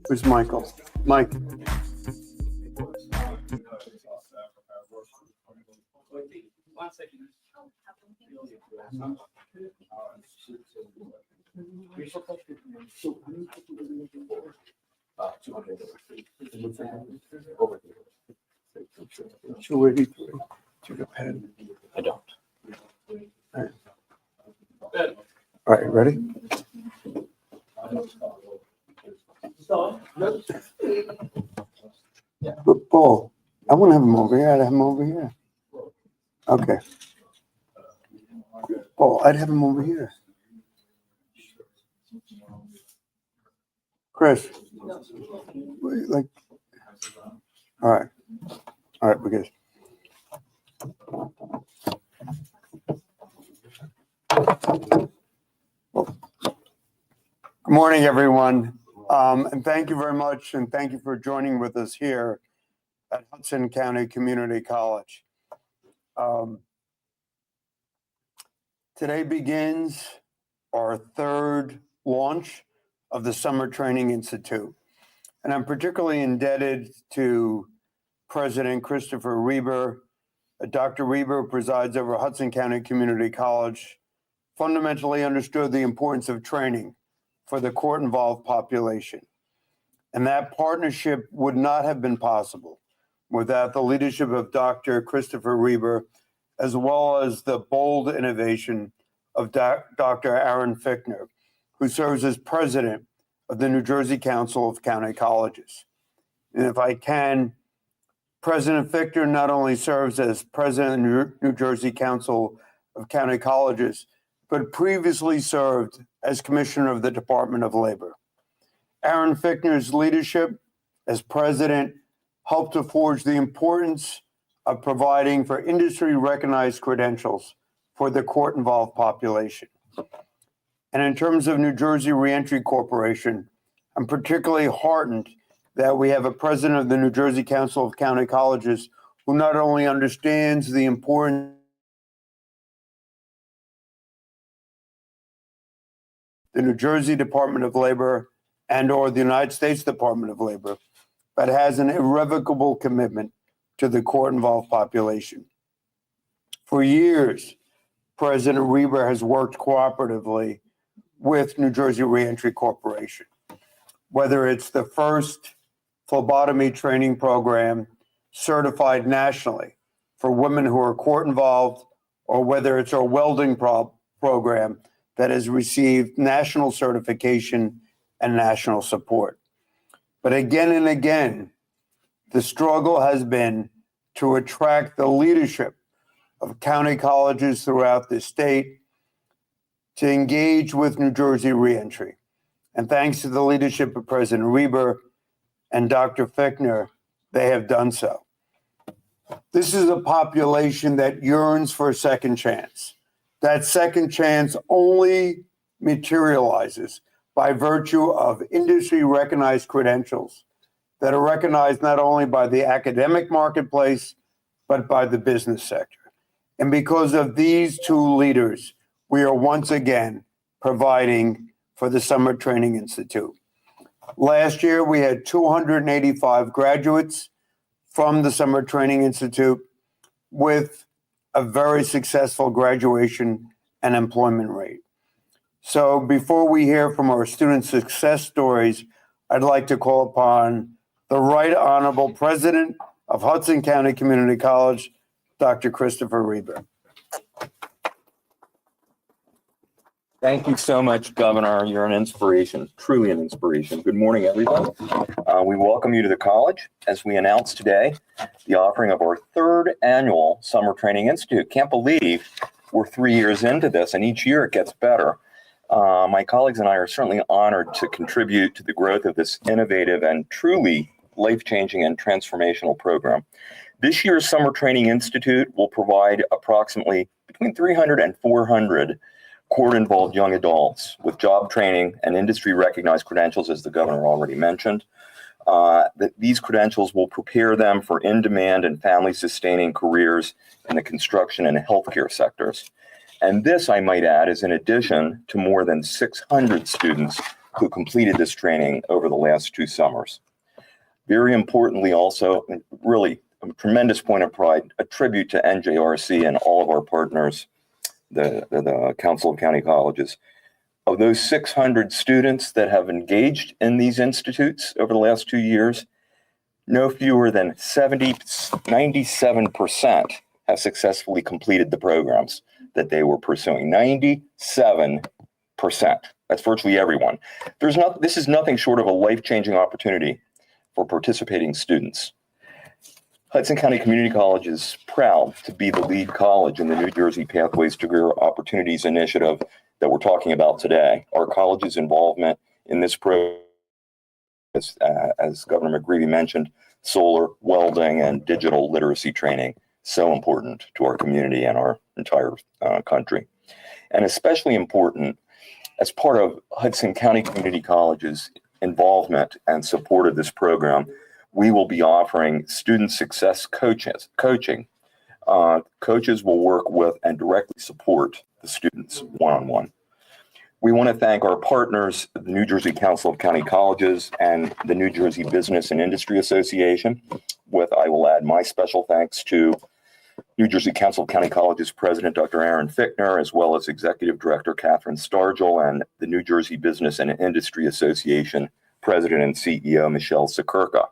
Where's Michael? Mike. $283. Do you have a pen? I don't. All right, ready? But Paul, I want to have him over here. I'd have him over here. Okay. Paul, I'd have him over here. Chris, like, all right. All right, we're good. Well, good morning, everyone. And thank you very much. And thank you for joining with us here at Hudson County Community College. Today begins our third launch of the Summer Training Institute. And I'm particularly indebted to President Christopher Reber. Dr. Reber, who presides over Hudson County Community College, fundamentally understood the importance of training for the court-involved population. And that partnership would not have been possible without the leadership of Dr. Christopher Reber, as well as the bold innovation of Dr. Aaron Fichtner, who serves as president of the New Jersey Council of County Colleges. And if I can, President Fichtner not only serves as president of the New Jersey Council of County Colleges, but previously served as commissioner of the Department of Labor. Aaron Fichtner's leadership as president helped to forge the importance of providing for industry-recognized credentials for the court-involved population. And in terms of New Jersey Reentry Corporation, I'm particularly heartened that we have a president of the New Jersey Council of County Colleges who not only understands the importance the New Jersey Department of Labor and or the United States Department of Labor, but has an irrevocable commitment to the court-involved population. For years, President Reber has worked cooperatively with New Jersey Reentry Corporation, whether it's the first phlebotomy training program certified nationally for women who are court-involved, or whether it's our welding program that has received national certification and national support. But again and again, the struggle has been to attract the leadership of county colleges throughout the state to engage with New Jersey Reentry. And thanks to the leadership of President Reber and Dr. Fichtner, they have done so. This is a population that yearns for a second chance. That second chance only materializes by virtue of industry-recognized credentials that are recognized not only by the academic marketplace, but by the business sector. And because of these two leaders, we are once again providing for the Summer Training Institute. Last year, we had 285 graduates from the Summer Training Institute with a very successful graduation and employment rate. So before we hear from our student success stories, I'd like to call upon the Right Honorable President of Hudson County Community College, Dr. Christopher Reber. Thank you so much, Governor. You're an inspiration, truly an inspiration. Good morning, everyone. We welcome you to the college as we announce today the offering of our third annual Summer Training Institute. Can't believe we're 3 years into this, and each year it gets better. My colleagues and I are certainly honored to contribute to the growth of this innovative and truly life-changing and transformational program. This year's Summer Training Institute will provide approximately between 300 and 400 court-involved young adults with job training and industry-recognized credentials, as the governor already mentioned. These credentials will prepare them for in-demand and family-sustaining careers in the construction and healthcare sectors. And this, I might add, is in addition to more than 600 students who completed this training over the last 2 summers. Very importantly also, and really a tremendous point of pride, a tribute to NJRC and all of our partners, the Council of County Colleges. Of those 600 students that have engaged in these institutes over the last 2 years, no fewer than 97% have successfully completed the programs that they were pursuing. 97%. That's virtually everyone. This is nothing short of a life-changing opportunity for participating students. Hudson County Community College is proud to be the lead college in the New Jersey Pathways to Career Opportunities Initiative that we're talking about today. Our college's involvement in this program, as Governor McGreevy mentioned, solar, welding, and digital literacy training, so important to our community and our entire country. And especially important as part of Hudson County Community College's involvement and support of this program, we will be offering student success coaching. Coaches will work with and directly support the students one-on-one. We want to thank our partners, the New Jersey Council of County Colleges and the New Jersey Business and Industry Association, with, I will add my special thanks to New Jersey Council of County Colleges President Dr. Aaron Fichtner, as well as Executive Director Catherine Stargel, and the New Jersey Business and Industry Association President and CEO Michelle Sikirka.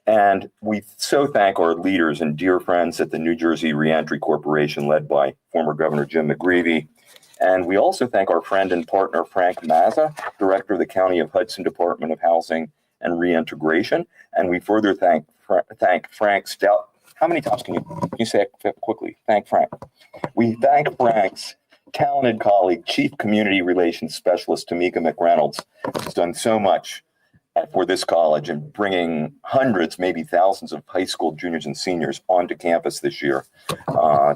And we so thank our leaders and dear friends at the New Jersey Reentry Corporation, led by former Governor Jim McGreevy. And we also thank our friend and partner, Frank Mazza, Director of the County of Hudson Department of Housing and Reintegration. And we further thank Frank Stout. How many times can you say it quickly? Thank Frank. We thank Frank's talented colleague, Chief Community Relations Specialist Tamika McReynolds, who's done so much for this college and bringing hundreds, maybe thousands of high school juniors and seniors onto campus this year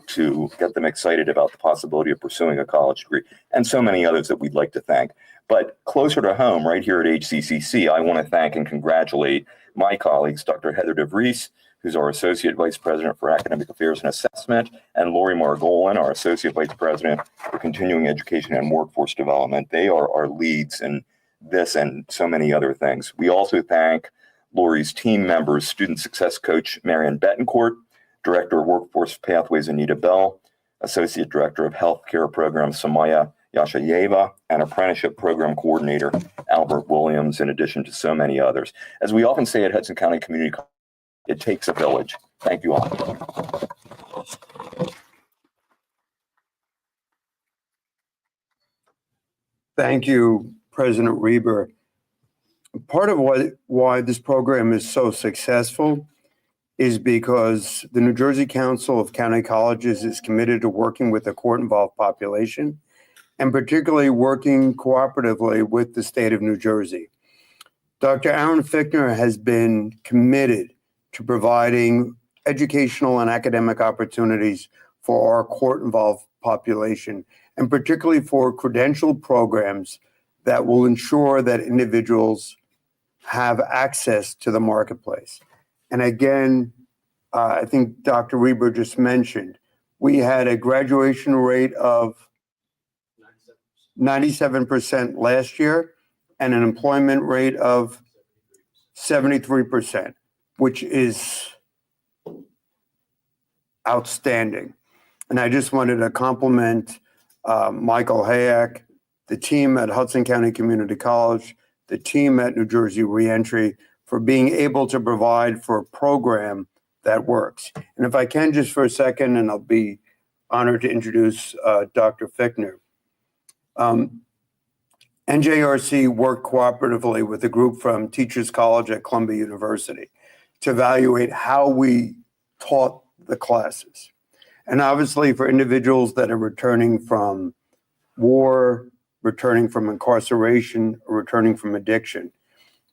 to get them excited about the possibility of pursuing a college degree, and so many others that we'd like to thank. But closer to home, right here at HCCC, I want to thank and congratulate my colleagues, Dr. Heather DeVries, who's our Associate Vice President for Academic Affairs and Assessment, and Lori Margolin, our Associate Vice President for Continuing Education and Workforce Development. They are our leads in this and so many other things. We also thank Lori's team members, Student Success Coach Marion Betancourt, Director of Workforce Pathways Anita Bell, Associate Director of Healthcare Programs Samaya Yashayeva, and Apprenticeship Program Coordinator Albert Williams, in addition to so many others. As we often say at Hudson County Community College, it takes a village. Thank you all. Thank you, President Reber. Part of why this program is so successful is because the New Jersey Council of County Colleges is committed to working with the court-involved population, and particularly working cooperatively with the state of New Jersey. Dr. Aaron Fichtner has been committed to providing educational and academic opportunities for our court-involved population, and particularly for credentialed programs that will ensure that individuals have access to the marketplace. And again, I think Dr. Reber just mentioned, we had a graduation rate of 97% last year and an employment rate of 73%, which is outstanding. And I just wanted to compliment Michael Hayek, the team at Hudson County Community College, the team at New Jersey Reentry, for being able to provide for a program that works. And if I can just for a second, and I'll be honored to introduce Dr. Fichtner. NJRC worked cooperatively with a group from Teachers College at Columbia University to evaluate how we taught the classes. And obviously for individuals that are returning from war, returning from incarceration, or returning from addiction,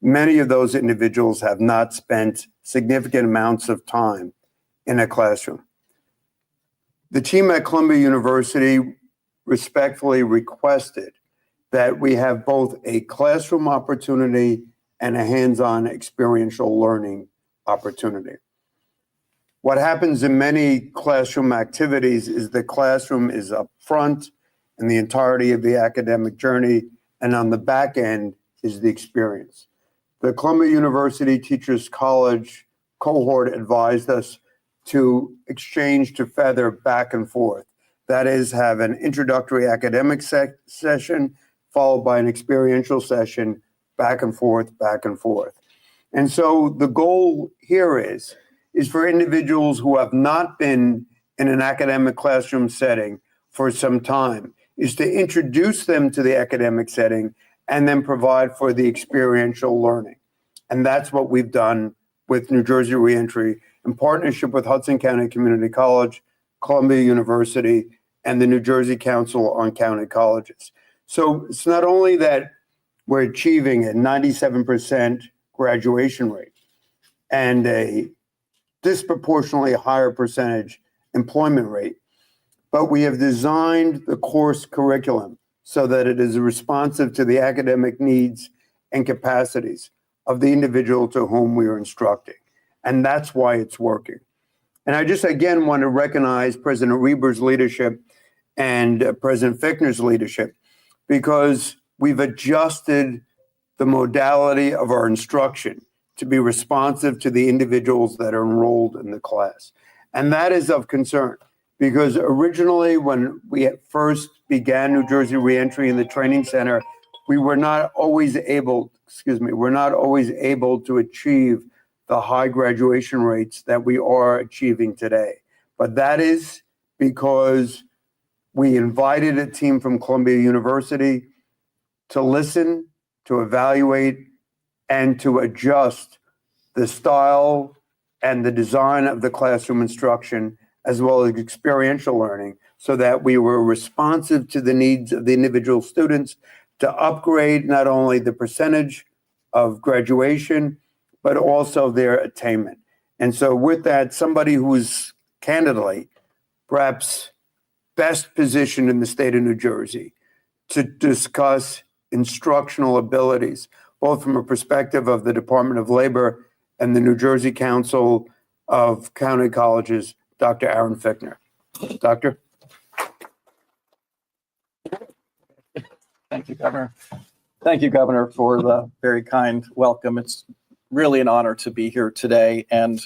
many of those individuals have not spent significant amounts of time in a classroom. The team at Columbia University respectfully requested that we have both a classroom opportunity and a hands-on experiential learning opportunity. What happens in many classroom activities is the classroom is up front in the entirety of the academic journey, and on the back end, is the experience. The Columbia University Teachers College cohort advised us to exchange to feather back and forth. That is, have an introductory academic session followed by an experiential session, back and forth, back and forth. And so the goal here is for individuals who have not been in an academic classroom setting for some time, is to introduce them to the academic setting and then provide for the experiential learning. And that's what we've done with New Jersey Reentry in partnership with Hudson County Community College, Columbia University, and the New Jersey Council on County Colleges. So it's not only that we're achieving a 97% graduation rate and a disproportionately higher percentage employment rate, but we have designed the course curriculum so that it is responsive to the academic needs and capacities of the individual to whom we are instructing. And that's why it's working. And I just, again, want to recognize President Reber's leadership and President Fichtner's leadership, because we've adjusted the modality of our instruction to be responsive to the individuals that are enrolled in the class. And that is of concern, because originally when we first began New Jersey Reentry in the training center, we were not always able to achieve the high graduation rates that we are achieving today. But that is because we invited a team from Columbia University to listen, to evaluate, and to adjust the style and the design of the classroom instruction, as well as experiential learning, so that we were responsive to the needs of the individual students to upgrade not only the percentage of graduation, but also their attainment. And so with that, somebody who's candidly perhaps best positioned in the state of New Jersey to discuss instructional abilities, both from a perspective of the Department of Labor and the New Jersey Council of County Colleges, Dr. Aaron Fichtner. Doctor? Thank you, Governor. Thank you, Governor, for the very kind welcome. It's really an honor to be here today. And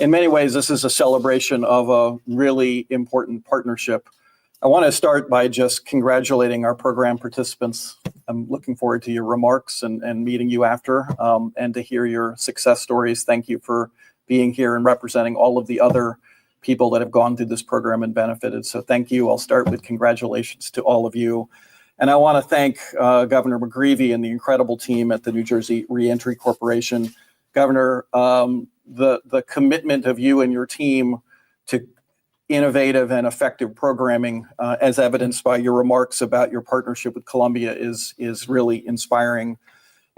in many ways, this is a celebration of a really important partnership. I want to start by just congratulating our program participants. I'm looking forward to your remarks and meeting you after, and to hear your success stories. Thank you for being here and representing all of the other people that have gone through this program and benefited. So thank you. I'll start with congratulations to all of you. And I want to thank Governor McGreevey and the incredible team at the New Jersey Reentry Corporation. Governor, the commitment of you and your team to innovative and effective programming, as evidenced by your remarks about your partnership with Columbia, is really inspiring.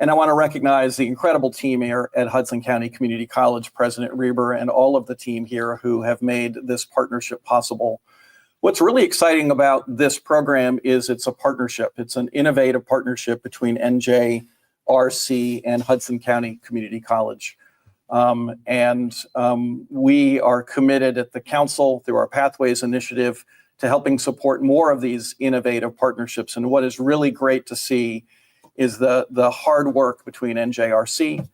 And I want to recognize the incredible team here at Hudson County Community College, President Reber, and all of the team here who have made this partnership possible. What's really exciting about this program is it's a partnership. It's an innovative partnership between NJRC and Hudson County Community College. We are committed at the council through our Pathways initiative to helping support more of these innovative partnerships. And what is really great to see is the hard work between NJRC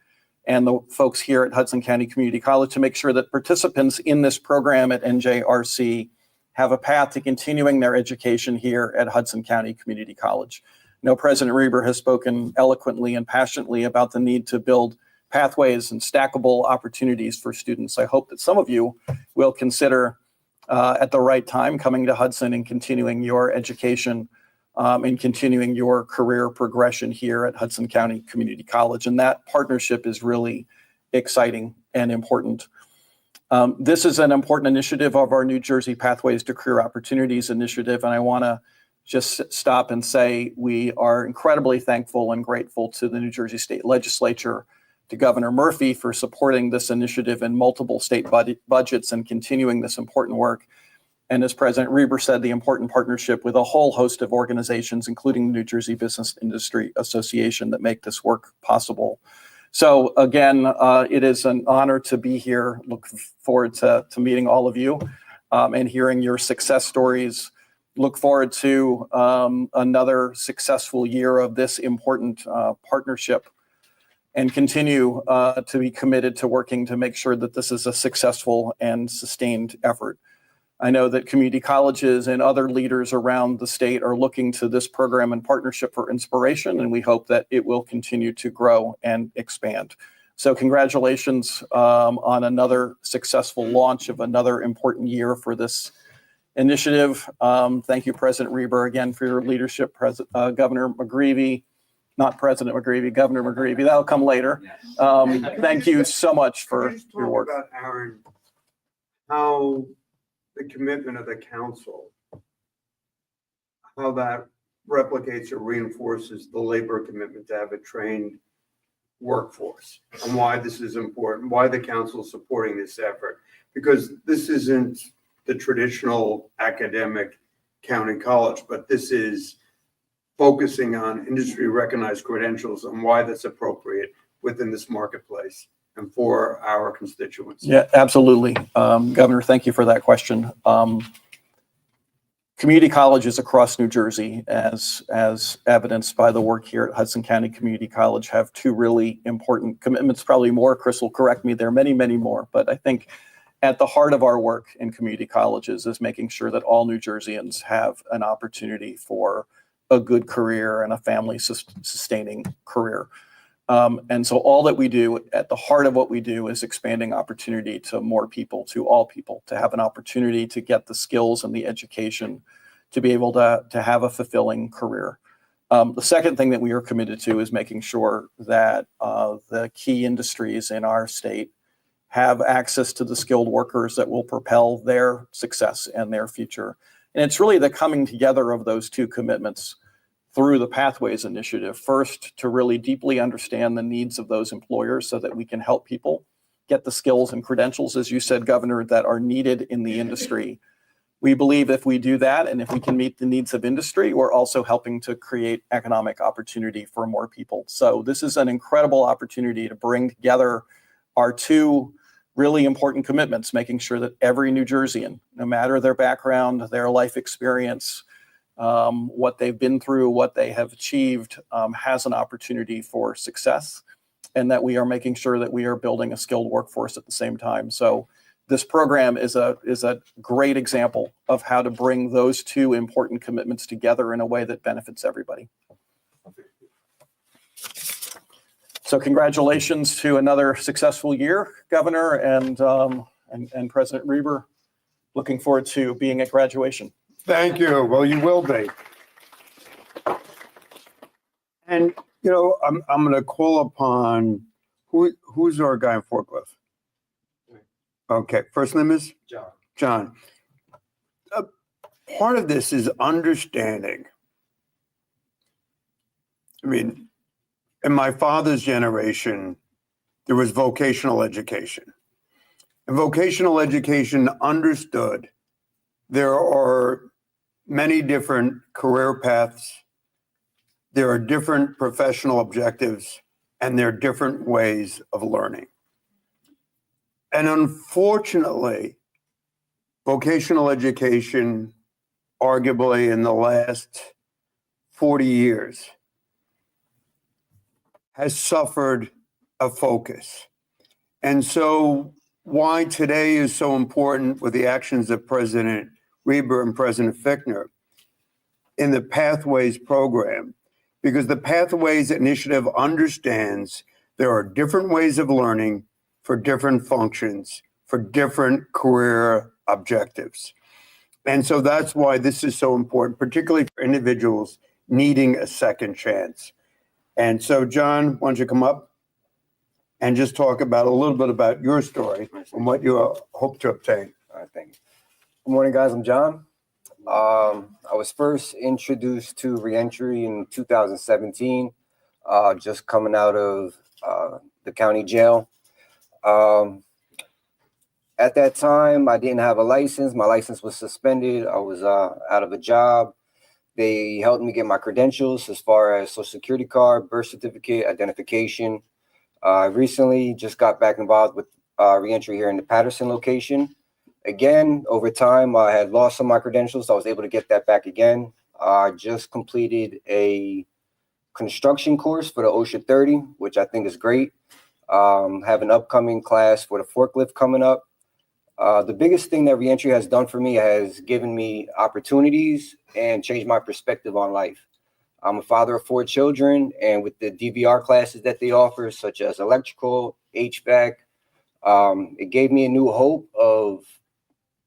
and the folks here at Hudson County Community College to make sure that participants in this program at NJRC have a path to continuing their education here at Hudson County Community College. I know President Reber has spoken eloquently and passionately about the need to build pathways and stackable opportunities for students. I hope that some of you will consider at the right time coming to Hudson and continuing your education and continuing your career progression here at Hudson County Community College. And that partnership is really exciting and important. This is an important initiative of our New Jersey Pathways to Career Opportunities initiative. And I want to just stop and say we are incredibly thankful and grateful to the New Jersey State Legislature, to Governor Murphy for supporting this initiative in multiple state budgets and continuing this important work. And as President Reber said, the important partnership with a whole host of organizations, including the New Jersey Business Industry Association, that make this work possible. So again, it is an honor to be here. Look forward to meeting all of you and hearing your success stories look forward to another successful year of this important partnership, and continue to be committed to working to make sure that this is a successful and sustained effort. I know that community colleges and other leaders around the state are looking to this program and partnership for inspiration, and we hope that it will continue to grow and expand. So congratulations on another successful launch of another important year for this initiative. Thank you, President Reber, again for your leadership. Governor McGreevey, not President McGreevey, Governor McGreevey, that'll come later. Thank you so much for your work. About Aaron, how the commitment of the council, how that replicates or reinforces the labor commitment to have a trained workforce, and why this is important, why the council is supporting this effort, because this isn't the traditional academic county college, but this is focusing on industry recognized credentials and why that's appropriate within this marketplace and for our constituents. Yeah, absolutely. Governor, thank you for that question. Community colleges across New Jersey, as evidenced by the work here at Hudson County Community College, have two really important commitments, probably more. Chris will correct me. There are many, many more, but I think at the heart of our work in community colleges is making sure that all New Jerseyans have an opportunity for a good career and a family sustaining career. And so all that we do, at the heart of what we do, is expanding opportunity to more people, to all people, to have an opportunity to get the skills and the education to be able to have a fulfilling career. The second thing that we are committed to is making sure that the key industries in our state have access to the skilled workers that will propel their success and their future. And it's really the coming together of those two commitments through the Pathways Initiative. First, to really deeply understand the needs of those employers so that we can help people get the skills and credentials, as you said, Governor, that are needed in the industry. We believe if we do that, and if we can meet the needs of industry, we're also helping to create economic opportunity for more people. So this is an incredible opportunity to bring together our two really important commitments, making sure that every New Jerseyan, no matter their background, their life experience, what they've been through, what they have achieved, has an opportunity for success, and that we are making sure that we are building a skilled workforce at the same time. So this program is a great example of how to bring those two important commitments together in a way that benefits everybody. So congratulations to another successful year, Governor, and President Reber. Looking forward to being at graduation. Thank you. Well, you will be. And, you know, I'm going to call upon, who's our guy in forklift? Okay, first name is? John. John. Part of this is understanding. I mean, in my father's generation, there was vocational education. And vocational education understood there are many different career paths, there are different professional objectives, and there are different ways of learning. And unfortunately, vocational education, arguably in the last 40 years, has suffered a focus. And so why today is so important with the actions of President Reber and President Fichtner in the Pathways program, because the Pathways Initiative understands there are different ways of learning for different functions, for different career objectives. And so that's why this is so important, particularly for individuals needing a second chance. And so, John, why don't you come up and just talk about a little bit about your story and what you hope to obtain. All right, thank you. Good morning, guys. I'm John. I was first introduced to reentry in 2017, just coming out of the county jail. At that time, I didn't have a license. My license was suspended. I was out of a job. They helped me get my credentials as far as social security card, birth certificate, identification. I recently just got back involved with reentry here in the Patterson location. again, over time, I had lost some of my credentials, so I was able to get that back again. I just completed a construction course for the OSHA 30, which I think is great. Have an upcoming class for the forklift coming up. The biggest thing that reentry has done for me has given me opportunities and changed my perspective on life. I'm a father of 4 children, and with the DVR classes that they offer, such as electrical, HVAC, it gave me a new hope of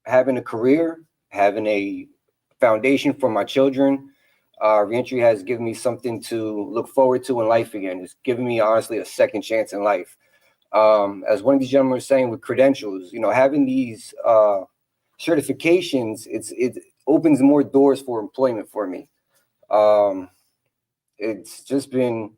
having a career, having a foundation for my children. Reentry has given me something to look forward to in life again. It's given me, honestly, a second chance in life. As one of these gentlemen was saying, with credentials, having these certifications, it opens more doors for employment for me. It's just been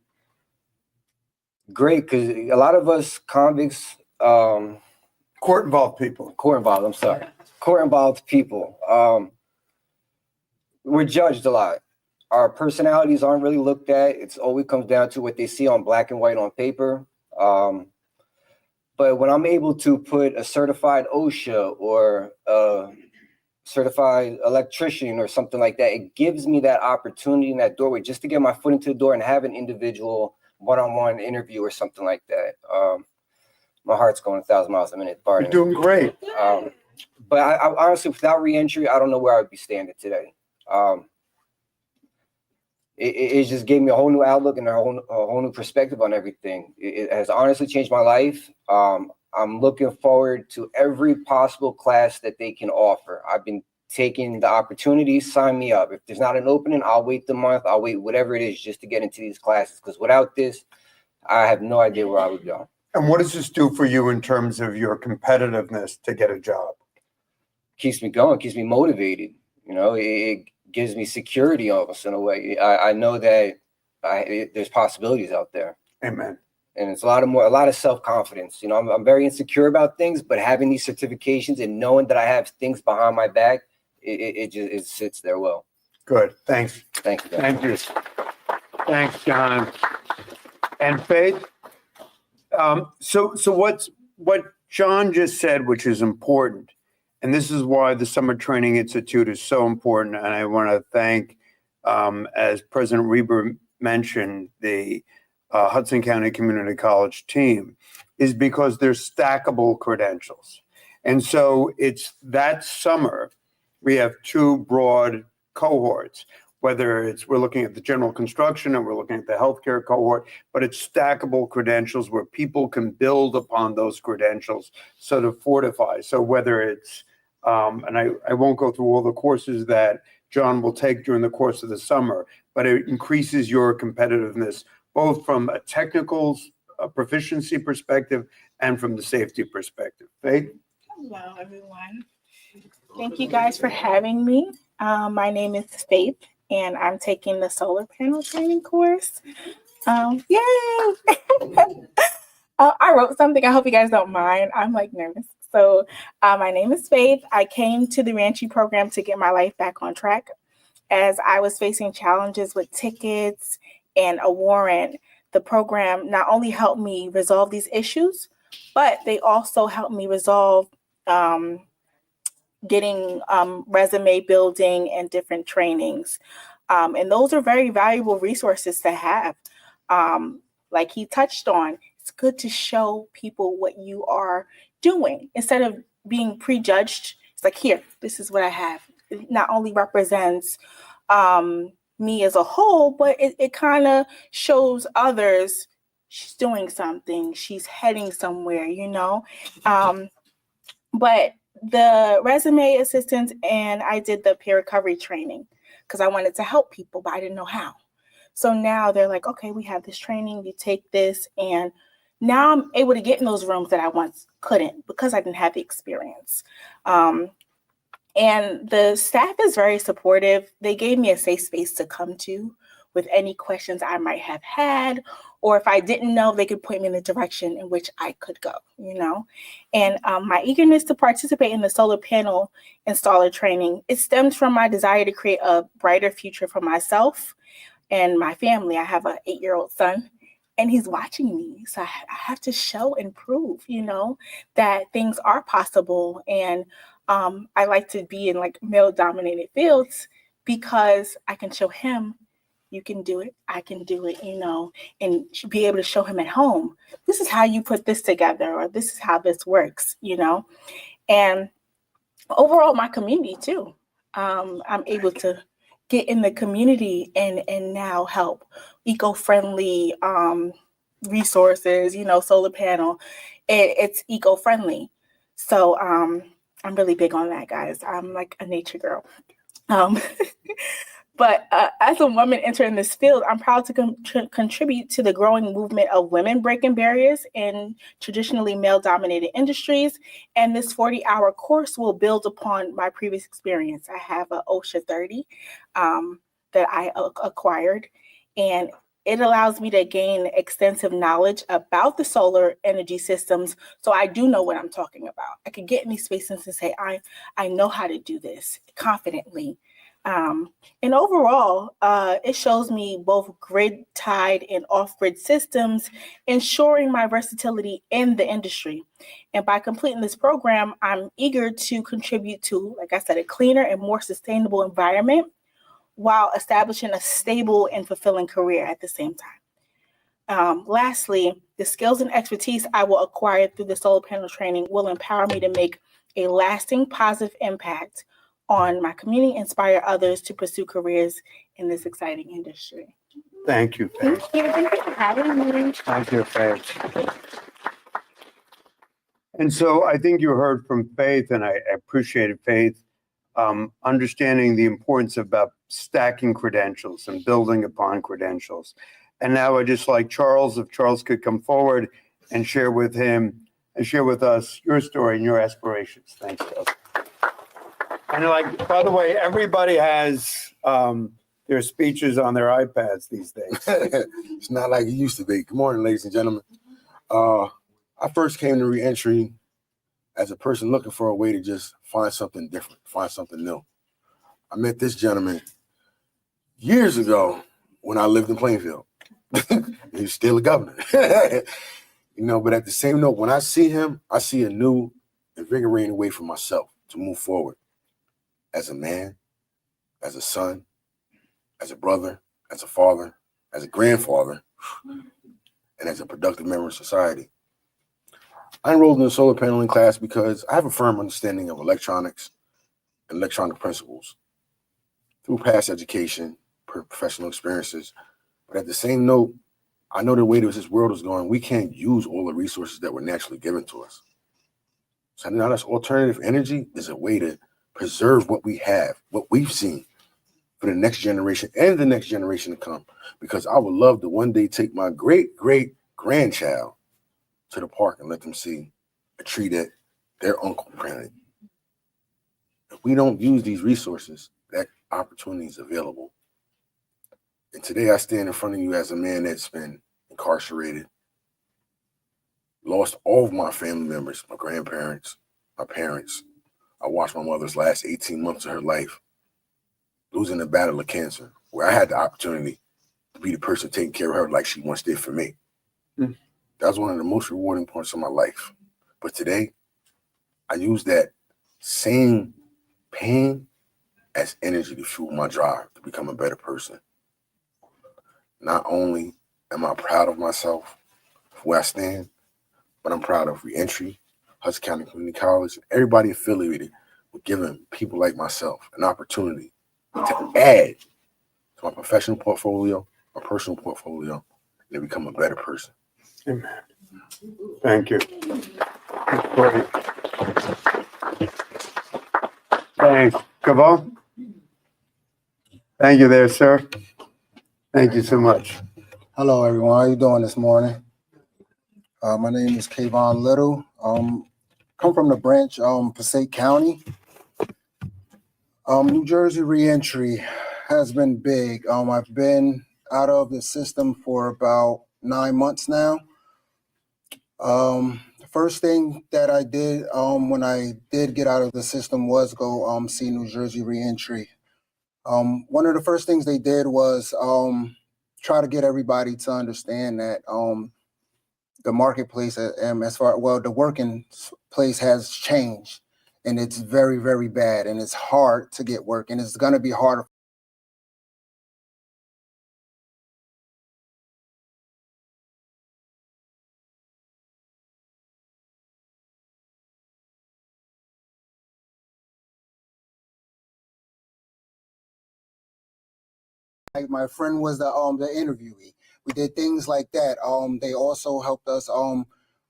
great because a lot of us convicts, Court-involved people. Court-involved people, we're judged a lot. Our personalities aren't really looked at. It's always comes down to what they see on black and white on paper. But when I'm able to put a certified OSHA or a certified electrician or something like that, it gives me that opportunity in that doorway just to get my foot into the door and have an individual one-on-one interview or something like that. My heart's going 1,000 miles a minute. Pardon. You're doing great. But I honestly, without reentry, I don't know where I would be standing today. It just gave me a whole new outlook and a whole new perspective on everything. It has honestly changed my life. I'm looking forward to every possible class that they can offer. I've been taking the opportunity, sign me up. If there's not an opening, I'll wait the month. I'll wait whatever it is just to get into these classes. Because without this, I have no idea where I would go. And what does this do for you in terms of your competitiveness to get a job? Keeps me going, keeps me motivated. It gives me security almost in a way. I know that there's possibilities out there. Amen. And it's a lot of self-confidence. I'm very insecure about things, but having these certifications and knowing that I have things behind my back, it sits there well. Good. Thanks. Thank you. Thank you. Thanks, John. And Faith? So what John just said, which is important, and this is why the Summer Training Institute is so important. And I want to thank, as President Reber mentioned, the Hudson County Community College team, is because they're stackable credentials. And so it's that summer, we have 2 broad cohorts, whether we're looking at the general construction and we're looking at the healthcare cohort, but it's stackable credentials where people can build upon those credentials so to fortify. So whether it's, and I won't go through all the courses that John will take during the course of the summer, but it increases your competitiveness, both from a technical proficiency perspective and from the safety perspective. Faith? Hello, everyone. Thank you guys for having me. My name is Faith, and I'm taking the solar panel training course. Yay! I wrote something. I hope you guys don't mind. I'm nervous. So my name is Faith. I came to the reentry program to get my life back on track. As I was facing challenges with tickets and a warrant, the program not only helped me resolve these issues, but they also helped me resolve getting resume building and different trainings. And those are very valuable resources to have. Like he touched on, it's good to show people what you are doing instead of being prejudged. It's here, this is what I have. It not only represents me as a whole, but it kind of shows others she's doing something, she's heading somewhere, But the resume assistance and I did the peer recovery training because I wanted to help people, but I didn't know how. So now they're like, okay, we have this training, you take this, and now I'm able to get in those rooms that I once couldn't because I didn't have the experience. And the staff is very supportive. They gave me a safe space to come to with any questions I might have had, or if I didn't know, they could point me in the direction in which I could go, And my eagerness to participate in the solar panel installer training, it stems from my desire to create a brighter future for myself and my family. I have an 8-year-old son, and he's watching me. So I have to show and prove, that things are possible. And I like to be in like male dominated fields because I can show him, you can do it, I can do it, and be able to show him at home, this is how you put this together, or this is how this works, and overall my community too. I'm able to get in the community and now help eco-friendly resources, solar panel. It's eco-friendly. So I'm really big on that, guys. I'm like a nature girl. But as a woman entering this field, I'm proud to contribute to the growing movement of women breaking barriers in traditionally male-dominated industries. And this 40-hour course will build upon my previous experience. I have an OSHA 30 that I acquired, and it allows me to gain extensive knowledge about the solar energy systems, so I do know what I'm talking about. I can get in these spaces and say, I know how to do this confidently. And overall, it shows me both grid-tied and off-grid systems, ensuring my versatility in the industry. And by completing this program, I'm eager to contribute to, like I said, a cleaner and more sustainable environment while establishing a stable and fulfilling career at the same time. Lastly, the skills and expertise I will acquire through the solar panel training will empower me to make a lasting positive impact on my community, inspire others to pursue careers in this exciting industry. Thank you, Faith. Thank you for having me. Thank you, Faith. And so I think you heard from Faith, and I appreciated Faith, understanding the importance about stacking credentials and building upon credentials. And now I'd just like Charles, if Charles could come forward and share with us your story and your aspirations. Thanks, Charles. And like, by the way, everybody has their speeches on their iPads these days. It's not like it used to be. Good morning, ladies and gentlemen. I first came to Reentry as a person looking for a way to just find something different, find something new. I met this gentleman years ago when I lived in Plainfield. He was still a governor. But at the same note, when I see him, I see a new, invigorating way for myself to move forward. As a man, as a son, as a brother, as a father, as a grandfather, and as a productive member of society. I enrolled in the solar paneling class because I have a firm understanding of electronics and electronic principles through past education, professional experiences. But at the same note, I know the way that this world is going, we can't use all the resources that were naturally given to us. So now this alternative energy is a way to preserve what we have, what we've seen for the next generation and the next generation to come. Because I would love to one day take my great-great-grandchild to the park and let them see a tree that their uncle planted. If we don't use these resources, that opportunity is available. And today I stand in front of you as a man that's been incarcerated, lost all of my family members, my grandparents, my parents. I watched my mother's last 18 months of her life losing the battle of cancer, where I had the opportunity to be the person taking care of her like she once did for me. Mm. That was one of the most rewarding parts of my life. But today, I use that same pain as energy to fuel my drive to become a better person. Not only am I proud of myself, where I stand, but I'm proud of Reentry, Hudson County Community College, and everybody affiliated with giving people like myself an opportunity to add to my professional portfolio, my personal portfolio, and to become a better person. Amen. Thank you. Great. Thanks. Caval? Thank you there, sir. Thank you so much. Hello, everyone. How you doing this morning? My name is Kayvon Little. Come from the branch, Passaic County. New Jersey Reentry has been big. I've been out of the system for about 9 months now. The first thing that I did when I did get out of the system was go see New Jersey Reentry. One of the first things they did was try to get everybody to understand that the marketplace, the working place has changed. and it's very, very bad, and it's hard to get work, and it's going to be harder. My friend was the interviewee. We did things like that. They also helped us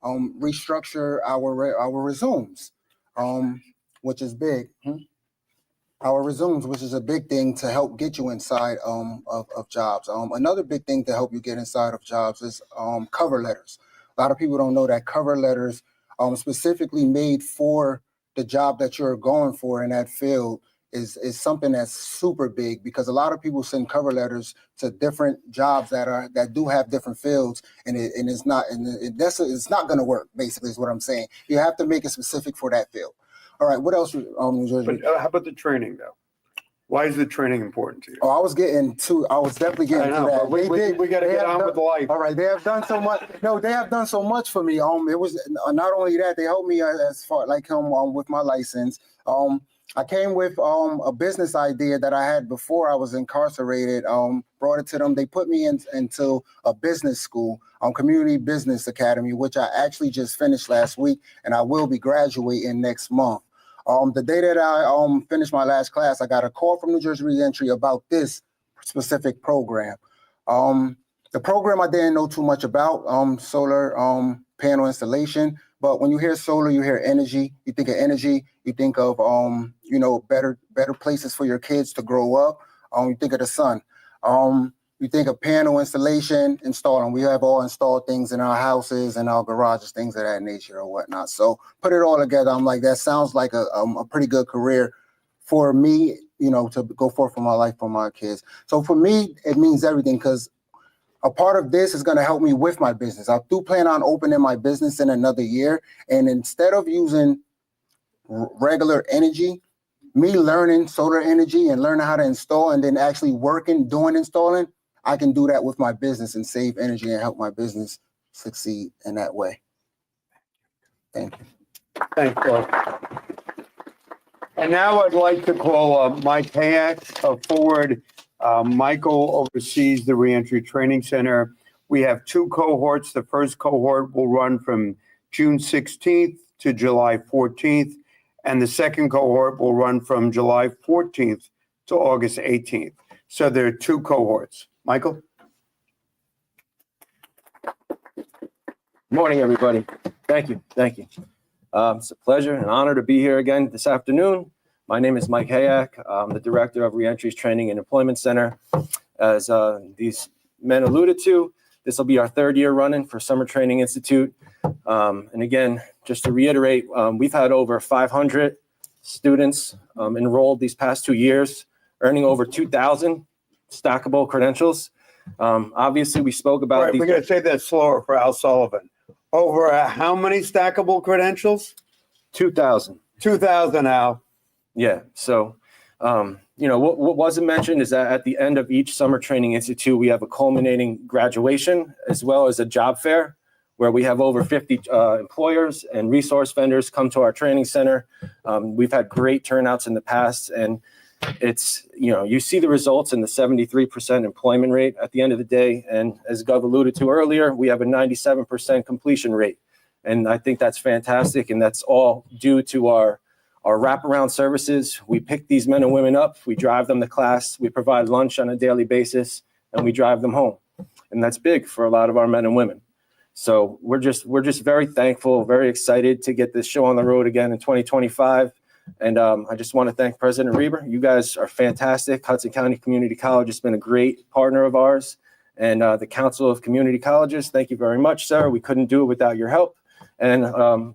restructure our resumes, which is big. Our resumes, which is a big thing to help get you inside of jobs. Another big thing to help you get inside of jobs is cover letters. A lot of people don't know that cover letters specifically made for the job that you're going for in that field is something that's super big, because a lot of people send cover letters to different jobs that do have different fields, and it's not going to work. Basically, is what I'm saying. You have to make it specific for that field. All right, what else? New Jersey? But how about the training, though? Why is the training important to you? Oh, I was definitely getting to that. We got to get on with life. All right, they have done so much. No, they have done so much for me. It was not only that, they helped me as far with my license. I came with a business idea that I had before I was incarcerated. Brought it to them. They put me into a business school, Community Business Academy, which I actually just finished last week, and I will be graduating next month. The day that I finished my last class, I got a call from New Jersey Reentry about this specific program. The program I didn't know too much about, solar panel installation. But when you hear solar, you hear energy. You think of energy. You think of better places for your kids to grow up. You think of the sun. You think of panel installation, installing. We have all installed things in our houses and our garages, things of that nature or whatnot. So put it all together. I'm like, that sounds like a pretty good career for me, to go forth for my life, for my kids. So for me, it means everything, because a part of this is going to help me with my business. I do plan on opening my business in another year. And instead of using regular energy, me learning solar energy and learning how to install and then actually doing installing, I can do that with my business and save energy and help my business succeed in that way. Thank you. Thanks, Paul. And now I'd like to call Mike Hayak forward. Michael oversees the Reentry Training Center. We have two cohorts. The first cohort will run from June 16th to July 14th, and the second cohort will run from July 14th to August 18th. So there are two cohorts. Michael? Morning, everybody. Thank you. It's a pleasure and honor to be here again this afternoon. My name is Mike Hayak. I'm the director of Reentry's Training and Employment Center. As these men alluded to, this will be our third year running for Summer Training Institute. And again, just to reiterate, we've had over 500 students enrolled these past 2 years, earning over 2,000 stackable credentials. Obviously, we spoke about Right, these. we're going to say that slower for Al Sullivan. Over how many stackable credentials? 2,000. 2,000, Al. Yeah. So, what wasn't mentioned is that at the end of each Summer Training Institute, we have a culminating graduation as well as a job fair where we have over 50 employers and resource vendors come to our training center. We've had great turnouts in the past, and it's, you see the results in the 73% employment rate at the end of the day. And as Gov alluded to earlier, we have a 97% completion rate. And I think that's fantastic. And that's all due to our wraparound services. We pick these men and women up, we drive them to class, we provide lunch on a daily basis, and we drive them home. And that's big for a lot of our men and women. So we're just very thankful, very excited to get this show on the road again in 2025. And I just want to thank President Reber. You guys are fantastic. Hudson County Community College has been a great partner of ours. And the Council of Community Colleges, thank you very much, sir. We couldn't do it without your help. And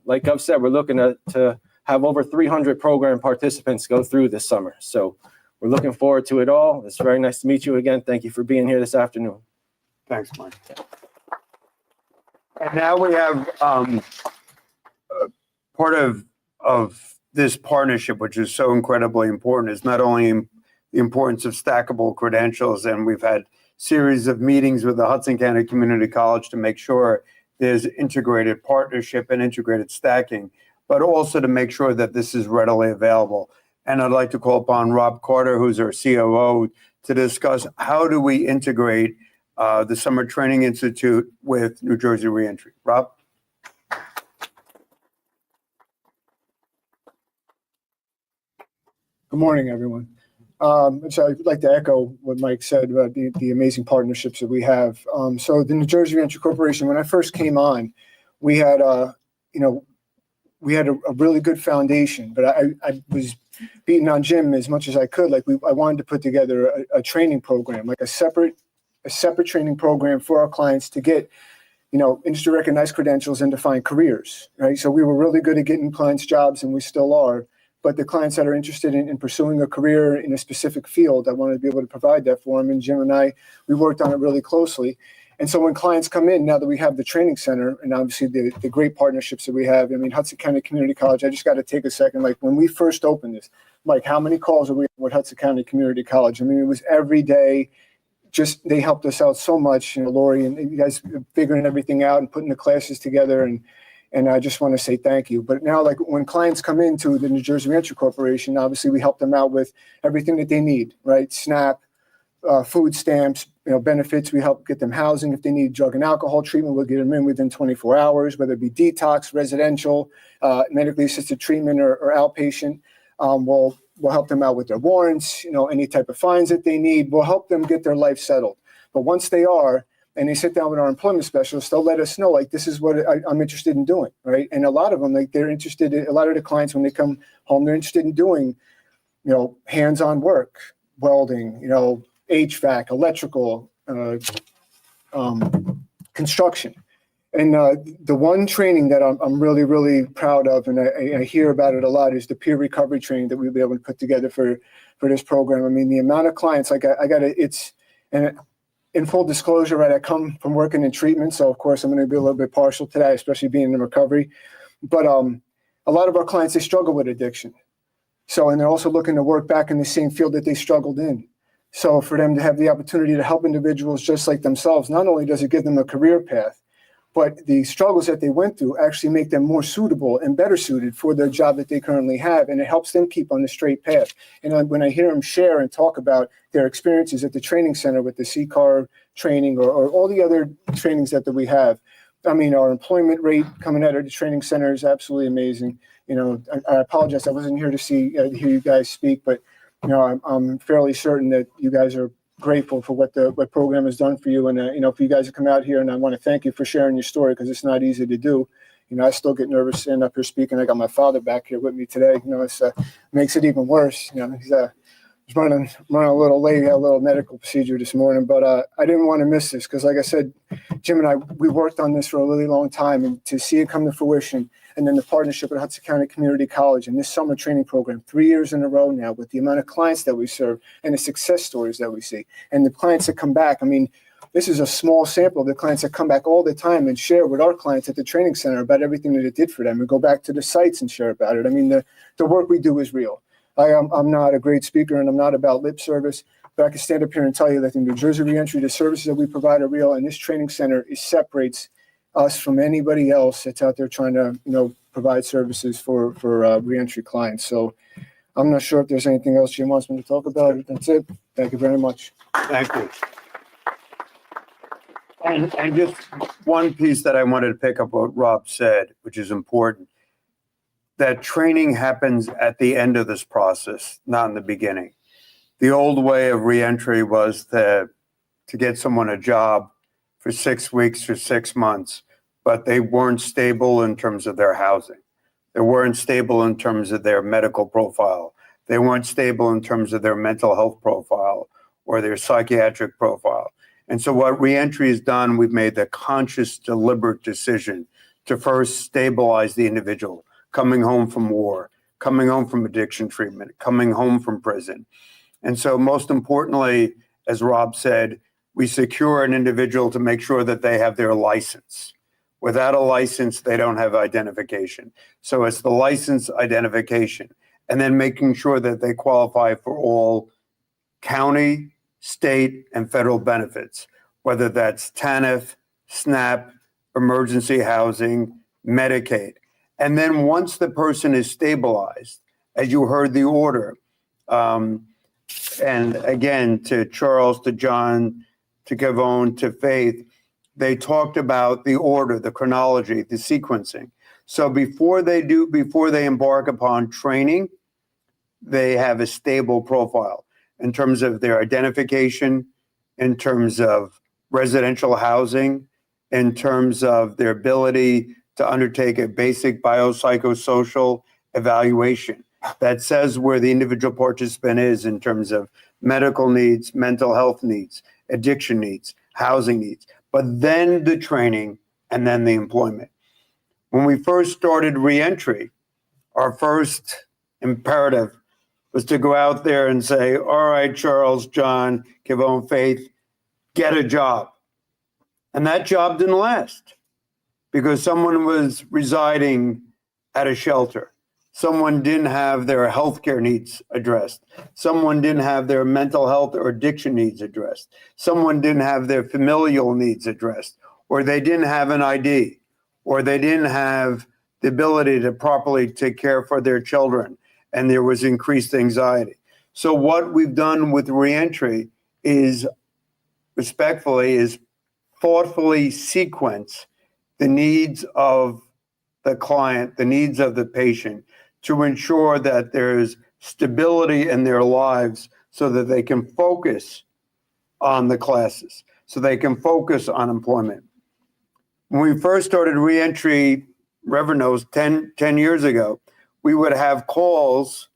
like Gov said, we're looking to have over 300 program participants go through this summer. So we're looking forward to it all. It's very nice to meet you again. Thank you for being here this afternoon. Thanks, Mike. And now we have part of this partnership, which is so incredibly important, is not only the importance of stackable credentials, and we've had series of meetings with the Hudson County Community College to make sure there's integrated partnership and integrated stacking, but also to make sure that this is readily available. And I'd like to call upon Rob Carter, who's our COO, to discuss how do we integrate the Summer Training Institute with New Jersey Reentry. Rob? Good morning, everyone. So I'd like to echo what Mike said about the amazing partnerships that we have. So the New Jersey Reentry Corporation, when I first came on, we had a really good foundation, but I was beating on Jim as much as I could. I wanted to put together a training program, like a separate training program for our clients to get, industry recognized credentials and to find careers, right? So we were really good at getting clients jobs, and we still are. But the clients that are interested in pursuing a career in a specific field, I wanted to be able to provide that for them. And Jim and I, we worked on it really closely. And so when clients come in, now that we have the training center and obviously the great partnerships that we have, Hudson County Community College, I just got to take a second. Like when we first opened this, Mike, how many calls were we with Hudson County Community College? It was every day. Just they helped us out so much, Lori and you guys figuring everything out and putting the classes together. And I just want to say thank you. But now, like when clients come into the New Jersey Reentry Corporation, obviously we help them out with everything that they need, right? SNAP, food stamps, benefits. We help get them housing. If they need drug and alcohol treatment, we'll get them in within 24 hours, whether it be detox, residential, medically assisted treatment, or outpatient. We'll help them out with their warrants, any type of fines that they need. We'll help them get their life settled. But once they are, and they sit down with our employment specialists, they'll let us know, like, this is what I'm interested in doing, right? And a lot of them, they're interested in, a lot of the clients, when they come home, they're interested in doing, hands-on work, welding, HVAC, electrical, construction. And the one training that I'm really, really proud of, and I hear about it a lot, is the peer recovery training that we'll be able to put together for this program. The amount of clients, in full disclosure, right, I come from working in treatment, so of course I'm going to be a little bit partial to that, especially being in recovery. But a lot of our clients, they struggle with addiction. And they're also looking to work back in the same field that they struggled in. So for them to have the opportunity to help individuals just like themselves, not only does it give them a career path, but the struggles that they went through actually make them more suitable and better suited for the job that they currently have. And it helps them keep on the straight path. And when I hear them share and talk about their experiences at the training center with the CCAR training or all the other trainings that we have, our employment rate coming out of the training center is absolutely amazing. I apologize, I wasn't here to hear you guys speak, but I'm fairly certain that you guys are grateful for what program has done for you. And, for you guys to come out here, and I want to thank you for sharing your story, because it's not easy to do. I still get nervous standing up here speaking. I got my father back here with me today. It makes it even worse. He's running a little late. He had a little medical procedure this morning, but I didn't want to miss this, because like I said, Jim and I, we worked on this for a really long time, and to see it come to fruition, and then the partnership with Hudson County Community College and this summer training program 3 years in a row now, with the amount of clients that we serve and the success stories that we see, and the clients that come back. This is a small sample of the clients that come back all the time and share with our clients at the training center about everything that it did for them, and go back to the sites and share about it. The work we do is real. I'm not a great speaker, and I'm not about lip service, but I can stand up here and tell you that in New Jersey Reentry, the services that we provide are real, and this training center separates us from anybody else that's out there trying to, provide services for reentry clients. So I'm not sure if there's anything else Jim wants me to talk about. That's it. Thank you very much. Thank you. And just one piece that I wanted to pick up what Rob said, which is important, that training happens at the end of this process, not in the beginning. The old way of reentry was to get someone a job for 6 weeks or 6 months, but they weren't stable in terms of their housing. They weren't stable in terms of their medical profile. They weren't stable in terms of their mental health profile or their psychiatric profile. And so what reentry has done, we've made the conscious, deliberate decision to first stabilize the individual coming home from war, coming home from addiction treatment, coming home from prison. And so most importantly, as Rob said, we secure an individual to make sure that they have their license. Without a license, they don't have identification. So it's the license, identification, and then making sure that they qualify for all county, state, and federal benefits, whether that's TANF, SNAP, emergency housing, Medicaid. And then once the person is stabilized, as you heard the order, and again, to Charles, to John, to Kavon, to Faith, they talked about the order, the chronology, the sequencing. So before they embark upon training, they have a stable profile in terms of their identification, in terms of residential housing, in terms of their ability to undertake a basic biopsychosocial evaluation that says where the individual participant is in terms of medical needs, mental health needs, addiction needs, housing needs, but then the training and then the employment. When we first started reentry, our first imperative was to go out there and say, all right, Charles, John, Kavon, Faith, get a job. And that job didn't last because someone was residing at a shelter. Someone didn't have their healthcare needs addressed. Someone didn't have their mental health or addiction needs addressed. Someone didn't have their familial needs addressed, or they didn't have an ID, or they didn't have the ability to properly take care for their children, and there was increased anxiety. So what we've done with reentry is thoughtfully sequence the needs of the client, the needs of the patient, to ensure that there's stability in their lives so that they can focus on the classes, so they can focus on employment. When we first started reentry, Reverend knows, 10 years ago, we would have calls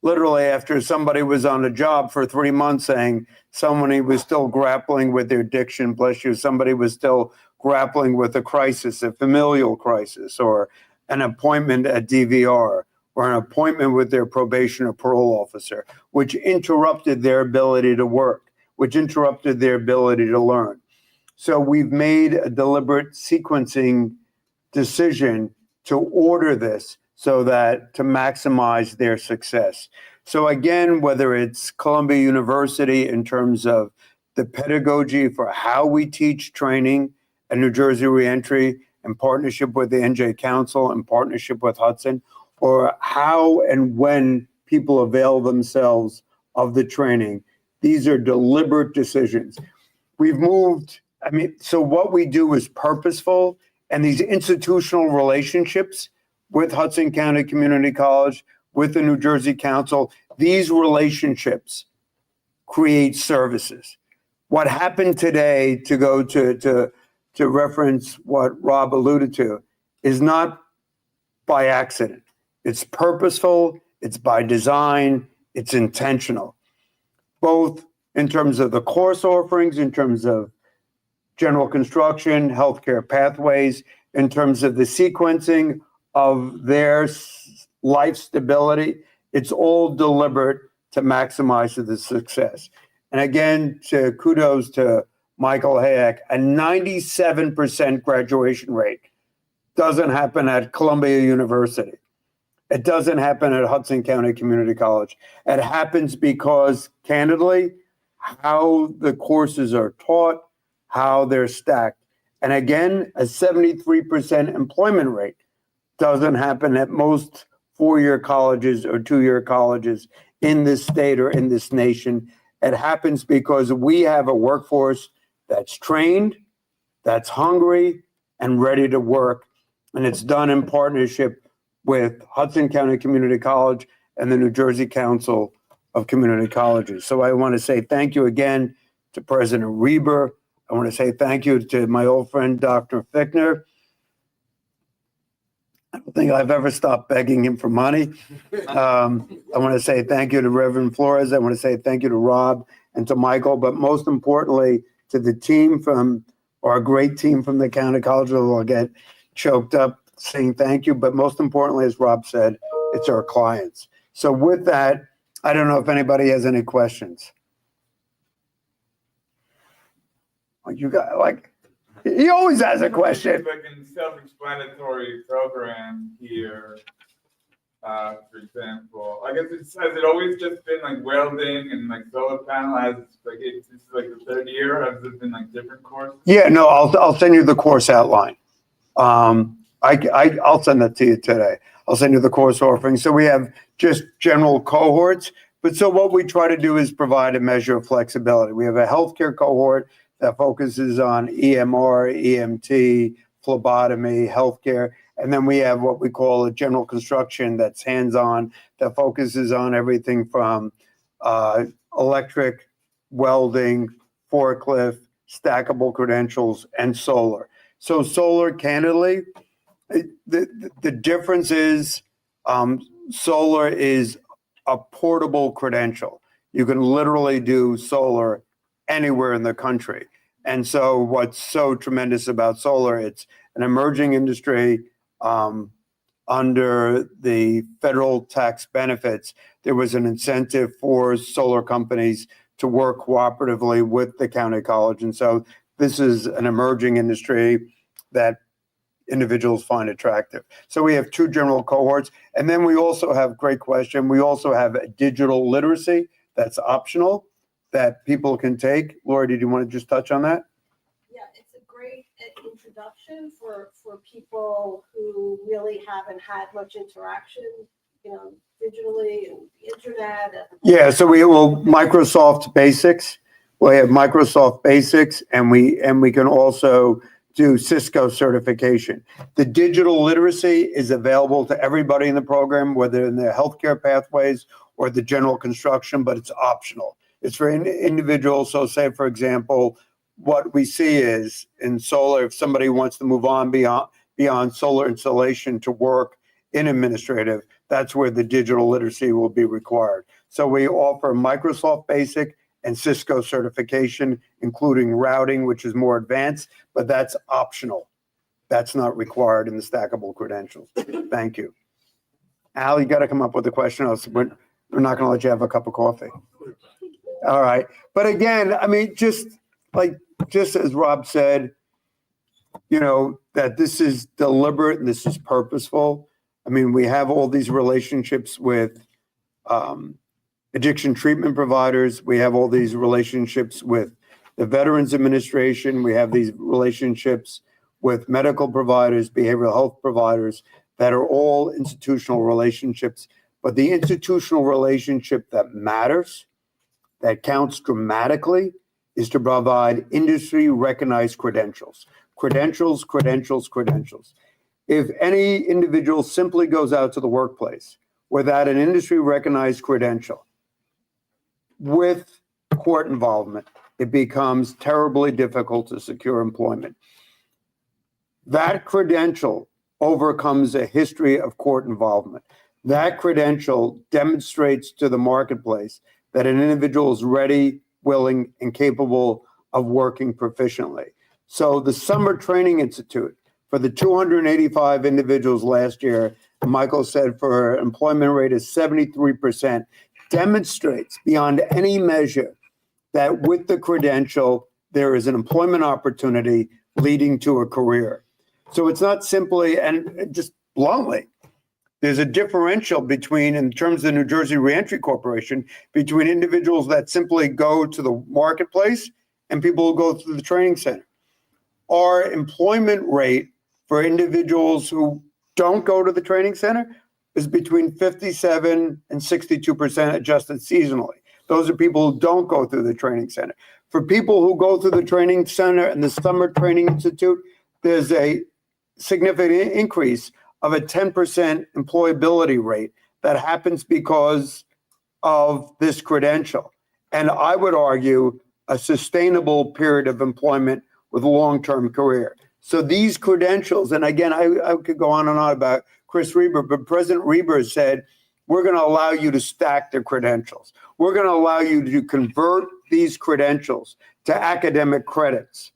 literally after somebody was on a job for 3 months saying somebody was still grappling with their addiction, bless you, somebody was still grappling with a crisis, a familial crisis, or an appointment at DVR, or an appointment with their probation or parole officer, which interrupted their ability to work, which interrupted their ability to learn. So we've made a deliberate sequencing decision to order this so that to maximize their success. So again, whether it's Columbia University in terms of the pedagogy for how we teach training at New Jersey Reentry in partnership with the NJ Council, in partnership with Hudson, or how and when people avail themselves of the training, these are deliberate decisions. We've moved, so what we do is purposeful, and these institutional relationships with Hudson County Community College, with the New Jersey Council, these relationships create services. What happened today, to go to reference what Rob alluded to, is not by accident. It's purposeful, it's by design, it's intentional, both in terms of the course offerings, in terms of general construction, healthcare pathways, in terms of the sequencing of their life stability. It's all deliberate to maximize the success. And again, kudos to Michael Hayek, a 97% graduation rate doesn't happen at Columbia University. It doesn't happen at Hudson County Community College. It happens because, candidly, how the courses are taught, how they're stacked. And again, a 73% employment rate doesn't happen at most four-year colleges or two-year colleges in this state or in this nation. It happens because we have a workforce that's trained, that's hungry, and ready to work. And it's done in partnership with Hudson County Community College and the New Jersey Council of Community Colleges. So I want to say thank you again to President Reber. I want to say thank you to my old friend, Dr. Fichtner. I don't think I've ever stopped begging him for money. I want to say thank you to Reverend Flores. I want to say thank you to Rob and to Michael, but most importantly, to the team from, our great team from the County College. I'll get choked up saying thank you, but most importantly, as Rob said, it's our clients. So with that, I don't know if anybody has any questions. You got, like, he always has a question. Like in self-explanatory program here, for example, I guess has it always just been like welding and like solar panel? It's like the third year? Has it been like different courses? Yeah, no, I'll send you the course outline. I'll send that to you today. I'll send you the course offering. So we have just general cohorts, but so what we try to do is provide a measure of flexibility. We have a healthcare cohort that focuses on EMR, EMT, phlebotomy, healthcare. And then we have what we call a general construction that's hands-on, that focuses on everything from electric, welding, forklift, stackable credentials, and solar. So solar, candidly, the difference is solar is a portable credential. You can literally do solar anywhere in the country. And so what's so tremendous about solar, it's an emerging industry. Under the federal tax benefits, there was an incentive for solar companies to work cooperatively with the county college. And so this is an emerging industry that individuals find attractive. So we have two general cohorts. And then we also have, great question, we also have a digital literacy that's optional that people can take. Laura, did you want to just touch on that? Yeah, it's a great introduction for people who really haven't had much interaction, digitally and the internet. Yeah, so we will Microsoft Basics. We have Microsoft Basics, and we can also do Cisco certification. The digital literacy is available to everybody in the program, whether in the healthcare pathways or the general construction, but it's optional. It's for individuals. So say, for example, what we see is in solar, if somebody wants to move on beyond solar installation to work in administrative, that's where the digital literacy will be required. So we offer Microsoft Basic and Cisco certification, including routing, which is more advanced, but that's optional. That's not required in the stackable credentials. Thank you. Al, you got to come up with a question, else we're not going to let you have a cup of coffee. All right. But again, I mean, just as Rob said, that this is deliberate and this is purposeful. I mean, we have all these relationships with addiction treatment providers. We have all these relationships with the Veterans Administration. We have these relationships with medical providers, behavioral health providers that are all institutional relationships. But the institutional relationship that matters, that counts dramatically, is to provide industry recognized credentials. Credentials. If any individual simply goes out to the workplace without an industry recognized credential, with court involvement, it becomes terribly difficult to secure employment. That credential overcomes a history of court involvement. That credential demonstrates to the marketplace that an individual is ready, willing, and capable of working proficiently. So the Summer Training Institute, for the 285 individuals last year, Michael said for an employment rate of 73%, demonstrates beyond any measure that with the credential, there is an employment opportunity leading to a career. So it's not simply, and just bluntly, there's a differential between, in terms of the New Jersey Reentry Corporation, between individuals that simply go to the marketplace and people who go through the training center. Our employment rate for individuals who don't go to the training center is between 57 and 62% adjusted seasonally. Those are people who don't go through the training center. For people who go through the training center and the Summer Training Institute, there's a significant increase of a 10% employability rate that happens because of this credential. And I would argue a sustainable period of employment with a long-term career. So these credentials, and again, I could go on and on about Chris Reber, but President Reber said, we're going to allow you to stack the credentials. We're going to allow you to convert these credentials to academic credits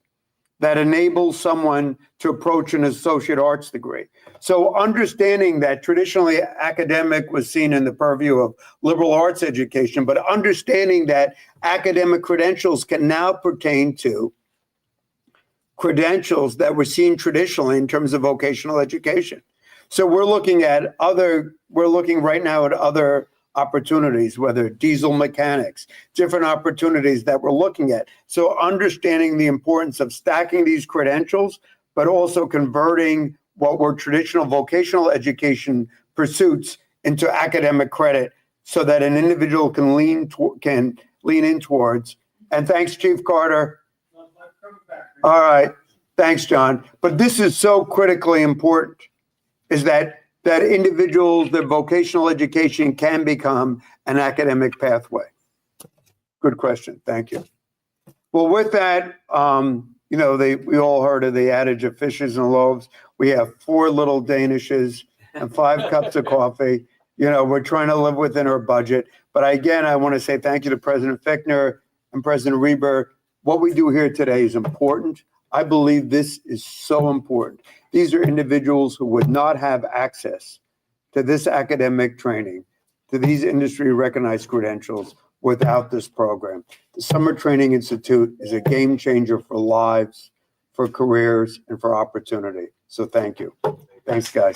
that enable someone to approach an associate arts degree. So understanding that traditionally academic was seen in the purview of liberal arts education, but understanding that academic credentials can now pertain to credentials that were seen traditionally in terms of vocational education. So we're looking right now at other opportunities, whether diesel mechanics, different opportunities that we're looking at. So understanding the importance of stacking these credentials, but also converting what were traditional vocational education pursuits into academic credit so that an individual can lean in towards. And thanks, Chief Carter. All right. Thanks, John. But this is so critically important, is that individuals, their vocational education can become an academic pathway. Good question. Thank you. Well, with that, we all heard of the adage of fishes and loaves. We have 4 little Danishes and 5 cups of coffee. We're trying to live within our budget. But again, I want to say thank you to President Fichtner and President Reber. What we do here today is important. I believe this is so important. These are individuals who would not have access to this academic training, to these industry recognized credentials without this program. The Summer Training Institute is a game changer for lives, for careers, and for opportunity. So thank you. Thanks, guys.